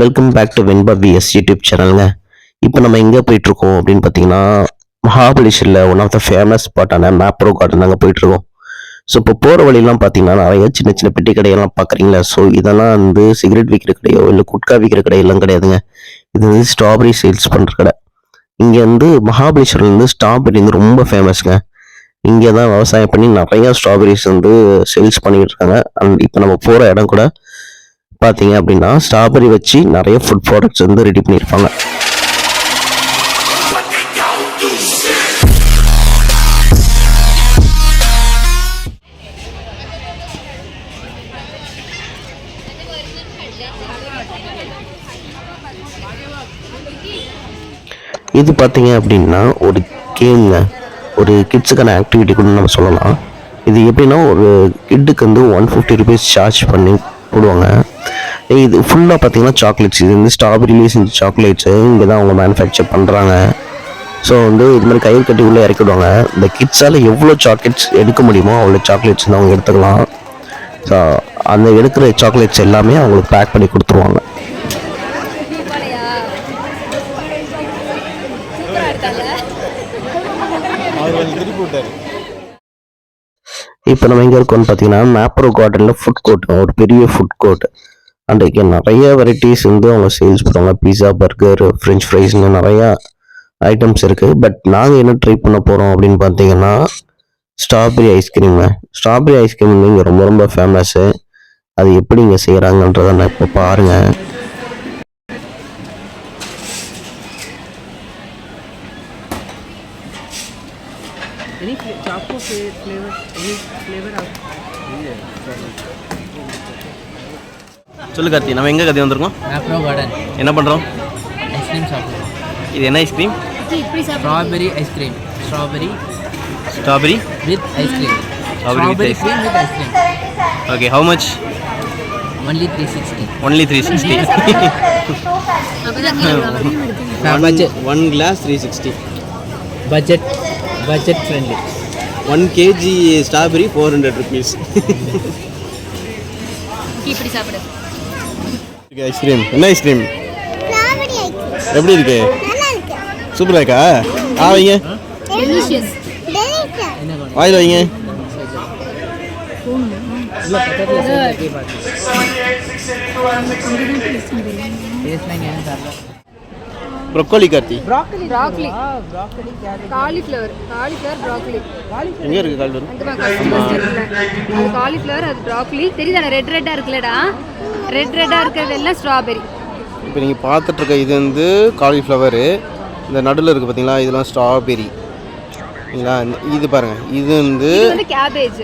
Welcome back to Venba P S YouTube சேனலுங்க. இப்போ நம்ம எங்கே போயிட்டுருக்கோம் அப்படின்னு பார்த்தீங்கன்னா, மகாபலேஸ்வரில் ஒன் ஆஃப் த ஃபேமஸ் ஸ்பாட்டான மேப்ரோ கார்டன் அங்கே போயிட்டுருக்கோம். ஸோ இப்போ போகிற வழியெல்லாம் பார்த்தீங்கன்னா நிறைய சின்ன சின்ன பெட்டி கடையெல்லாம் பார்க்குறீங்களா. ஸோ இதெல்லாம் வந்து சிகரெட் விற்கிற கடையோ இல்லை குட்கா விற்கிற கடையெல்லாம் கிடையாதுங்க. இது வந்து ஸ்ட்ராபெரி சேல்ஸ் பண்ணுற கடை. இங்கே வந்து மகாபலேஸ்வரில் ஸ்ட்ராபெரி வந்து ரொம்ப ஃபேமஸ்ங்க. இங்கே தான் விவசாயம் பண்ணி நிறையா ஸ்ட்ராபெரிஸ் வந்து சேல்ஸ் பண்ணிக்கிட்டு இருக்காங்க. அண்ட் இப்போ நம்ம போகிற இடம் கூட பார்த்தீங்க அப்படின்னா ஸ்ட்ராபெரி வச்சு நிறைய ஃபுட் ப்ராடக்ட்ஸ் வந்து ரெடி பண்ணியிருப்பாங்க. இது பார்த்தீங்க அப்படின்னா ஒரு கேம்ங்க, ஒரு கிட்ஸுக்கான ஆக்டிவிட்டி கூட நம்ம சொல்லலாம். இது எப்படின்னா ஒரு கிட்டுக்கு வந்து 150 rupees சார்ஜ் பண்ணி போடுவாங்க. இது ஃபுல்லாக பார்த்தீங்கன்னா சாக்லேட்ஸ். இது வந்து ஸ்ட்ராபெரிலேயே செஞ்ச சாக்லேட்ஸு இங்கே தான் அவங்க மேனுஃபேக்சர் பண்ணுறாங்க. ஸோ வந்து இது மாதிரி கயிறு கட்டி உள்ளே இறக்கிடுவாங்க. இந்த கிட்ஸால் எவ்வளோ சாக்லேட்ஸ் எடுக்க முடியுமோ அவ்வளோ சாக்லேட்ஸ் வந்து அவங்க எடுத்துக்கலாம். ஸோ அந்த எடுக்கிற சாக்லேட்ஸ் எல்லாமே அவங்களுக்கு பேக் பண்ணி கொடுத்துருவாங்க. இப்போ நம்ம எங்கே இருக்கோம்னு பார்த்தீங்கன்னா மேப்ரோ கார்டனில் ஃபுட் கோர்ட், ஒரு பெரிய ஃபுட் கோர்ட். அண்ட் இங்கே நிறைய வெரைட்டிஸ் வந்து அவங்க சேல்ஸ் பண்ணுவாங்க. பீஸா, பர்கர், ஃப்ரெஞ்ச் ஃப்ரைஸ்னு நிறையா ஐட்டம்ஸ் இருக்குது. பட் நாங்கள் என்ன ட்ரை பண்ண போகிறோம் அப்படின்னு பார்த்தீங்கன்னா ஸ்ட்ராபெரி ஐஸ்கிரீமு. ஸ்ட்ராபெரி ஐஸ்கிரீம் வந்து இங்கே ரொம்ப ரொம்ப ஃபேமஸ்ஸு. அது எப்படி இங்கே செய்கிறாங்கன்றதை நான் இப்போ பாருங்கள். Any choco flavor, any flavor out? சொல்லு கார்த்தி, நம்ம எங்கே கத்தி வந்திருக்கோம்? மேப்ரோ கார்டன். என்ன பண்ணுறோம்? ஐஸ்கிரீம் சாப்பிடுறோம். இது என்ன ice cream? Strawberry ice cream. Strawberry with ice cream. Strawberry cream with ice cream. Okay, how much? Only 360. Only 360. One glass 360. Budget friendly. 1 kg strawberry 400 rupees. இப்படி சாப்பிடு. ஐஸ்கிரீம் என்ன ஐஸ்கிரீம்? Strawberry ice cream. எப்படி இருக்கு? நல்லா இருக்கு. சூப்பரா இருக்கா? வைங்க. டெலிஷியஸ். வாயில வைங்க. இல்ல பக்கத்துல சேர்த்து பாத்து. டேஸ்ட்லாம் என்ன சாப்பிடுற? Broccoli Karthi. Broccoli. Cauliflower, broccoli. எங்க இருக்கு காலிஃப்ளவர்? அந்த பக்கம் அது காலிஃப்ளவர், அது ப்ரோக்கலி. தெரியுதா? ரெட்டா இருக்குலடா. ரெட்டா இருக்கிறது எல்லாம் ஸ்ட்ராபெரி. இப்போ நீங்கள் பார்த்துட்டு இருக்க இது வந்து காலிஃப்ளவரு. இந்த நடுவில் இருக்குது பார்த்தீங்களா, இதெல்லாம் ஸ்ட்ராபெரி. சரிங்களா? இது பாருங்கள், இது வந்து கேபேஜ்.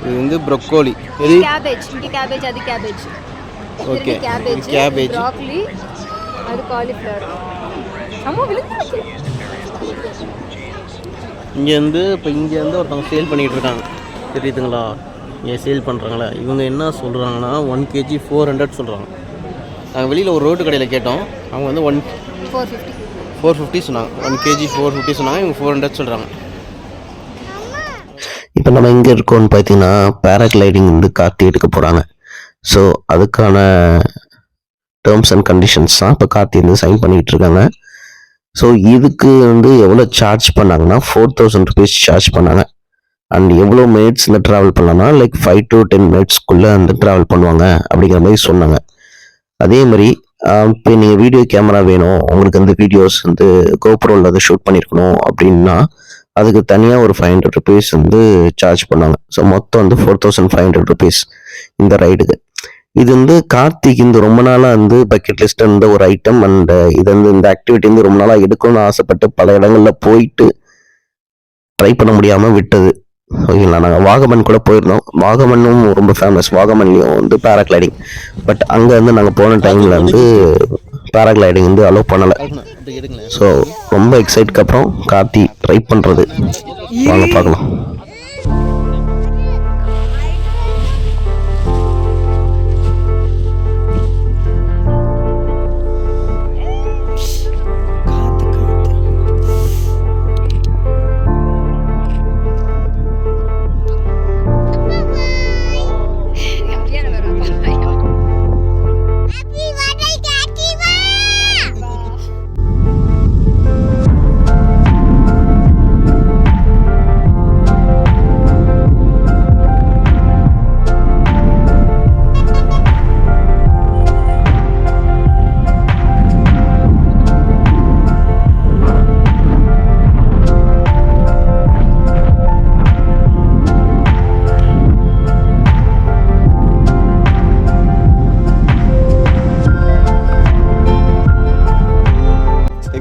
இது வந்து ப்ரோக்கோலி. இது கேபேஜ். இங்க கேபேஜ், அது கேபேஜ். ஓகே, கேபேஜ், ப்ரோக்கலி, அது காலிஃப்ளவர். அம்மா விழுந்துச்சு. இங்கேருந்து ஒருத்தவங்க சேல் பண்ணிகிட்டு இருக்காங்க, தெரியுதுங்களா? இங்கே சேல் பண்ணுறாங்களே, இவங்க என்ன சொல்கிறாங்கன்னா 1 kg 400 சொல்கிறாங்க. நாங்கள் வெளியில் ஒரு ரோட்டு கடையில் கேட்டோம், அவங்க வந்து 450 சொன்னாங்க. 1 kg 450 சொன்னாங்க, இவங்க 400 சொல்கிறாங்க. இப்போ நம்ம எங்கே இருக்கோம்னு பார்த்தீங்கன்னா பேராகிளைடிங் வந்து கார்த்தி எடுக்க போகிறாங்க. ஸோ அதுக்கான டேர்ம்ஸ் அண்ட் கண்டிஷன்ஸ் தான் இப்போ கார்த்தி வந்து சைன் பண்ணிகிட்டு இருக்காங்க. ஸோ இதுக்கு வந்து எவ்வளோ சார்ஜ் பண்ணாங்கன்னா 4000 rupees சார்ஜ் பண்ணாங்க. அண்ட் எவ்வளோ மினிட்ஸ் இந்த ட்ராவல் பண்ணலாம்னா லைக் 5 to 10 minutesக்குள்ளே வந்து ட்ராவல் பண்ணுவாங்க அப்படிங்கிற மாதிரி சொன்னாங்க. அதே மாதிரி இப்போ நீங்கள் வீடியோ கேமரா வேணும், உங்களுக்கு வந்து வீடியோஸ் வந்து கோப்ரோவில் வந்து ஷூட் பண்ணியிருக்கணும் அப்படின்னா அதுக்கு தனியாக ஒரு 500 rupees வந்து சார்ஜ் பண்ணாங்க. ஸோ மொத்தம் வந்து 4500 rupees இந்த ரைடுக்கு. இது வந்து கார்த்திக் இந்த ரொம்ப நாளாக வந்து பக்கெட் லிஸ்ட் இருந்த ஒரு ஐட்டம். அண்ட் இது வந்து இந்த ஆக்டிவிட்டி வந்து ரொம்ப நாளாக எடுக்கணும்னு ஆசைப்பட்டு பல இடங்களில் போயிட்டு ட்ரை பண்ண முடியாமல் விட்டது. ஓகேங்களா? நாங்கள் வாகமன் கூட போயிருந்தோம். வாகமன்னும் ரொம்ப ஃபேமஸ். வாகமன்லேயும் வந்து பேராகிளைடிங். பட் அங்கே வந்து நாங்கள் போன டைமில் வந்து பேராகிளைடிங் வந்து அலோவ் பண்ணலை. ஸோ ரொம்ப எக்ஸைட்க்கு அப்புறம் கார்த்தி ட்ரை பண்ணுறது வாங்க பார்க்கலாம். Happy birthday, Cat.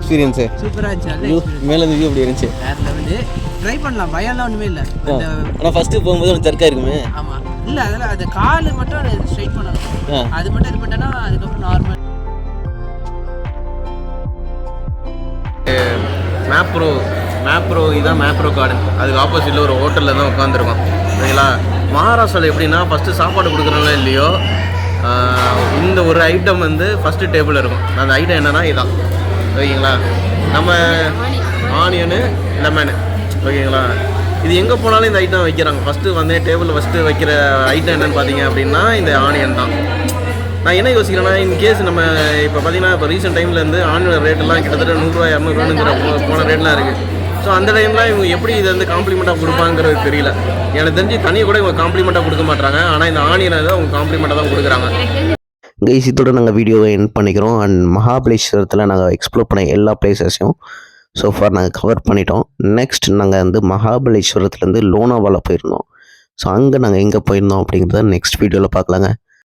எக்ஸ்பீரியன்ஸு சூப்பராக இருந்துச்சு நல்ல மேலே இருந்து வியூ எப்படி இருந்துச்சு? வேறு லெவலு. ட்ரை பண்ணலாம், பயம்லாம் ஒன்றுமே இல்லை. அந்த ஆனால் ஃபஸ்ட்டு போகும்போது ஒன்று சர்க்காக இருக்குமே. ஆமாம் இல்லை அதெல்லாம் அது கால் மட்டும் ஸ்ட்ரைட் பண்ணணும், அது மட்டும் இது பண்ணிட்டேன்னா அதுக்கப்புறம் நார்மல். மேப்ரோ இதான் மேப்ரோ கார்டன். அதுக்கு ஆப்போசிட்டில் ஒரு ஹோட்டலில் தான் உட்காந்துருக்கோம் சரிங்களா. மகாராஷ்டிராவில் எப்படின்னா ஃபஸ்ட்டு சாப்பாடு கொடுக்குறோம்ல இல்லையோ, இந்த ஒரு ஐட்டம் வந்து ஃபஸ்ட்டு டேபிளில் இருக்கும். அந்த ஐட்டம் என்னென்னா இதான் ஓகேங்களா. நம்ம ஆனியனு லெமனு ஓகேங்களா. இது எங்கே போனாலும் இந்த ஐட்டம் வைக்கிறாங்க. ஃபஸ்ட்டு வந்து டேபிளில் ஃபஸ்ட்டு வைக்கிற ஐட்டம் என்னென்னு பார்த்தீங்க அப்படின்னா இந்த ஆனியன் தான். நான் என்ன யோசிக்கிறேன்னா, இன்கேஸ் நம்ம இப்போ பார்த்தீங்கன்னா இப்போ ரீசெண்ட் டைமில் இருந்து ஆனியன் ரேட்டெல்லாம் கிட்டத்தட்ட 100 200 போன ரேட்லாம் இருக்குது. ஸோ அந்த டைம்லாம் இவங்க எப்படி இதை வந்து காம்ப்ளிமெண்ட்டாக கொடுப்பாங்கிறது தெரியல. எனக்கு தெரிஞ்சு தனியாக கூட இவங்க காம்ப்ளிமெண்ட்டாக கொடுக்க மாட்டாங்க. ஆனால் இந்த ஆனியனை தான் அவங்க காம்ப்ளிமெண்ட்டாக தான் கொடுக்குறாங்க. கைஸ் இதோட நாங்கள் வீடியோவை எண்ட் பண்ணிக்கிறோம். அண்ட் மகாபலேஸ்வரத்தில் நாங்கள் எக்ஸ்ப்ளோர் பண்ண எல்லா பிளேசஸையும் ஸோ ஃபார் நாங்கள் கவர் பண்ணிட்டோம். நெக்ஸ்ட் நாங்கள் வந்து மகாபலேஸ்வரத்துலேருந்து லோனாவாலா போயிருந்தோம். ஸோ அங்கே நாங்கள் எங்கே போயிருந்தோம் அப்படிங்கிறத நெக்ஸ்ட் வீடியோவில் பார்க்கலாங்க.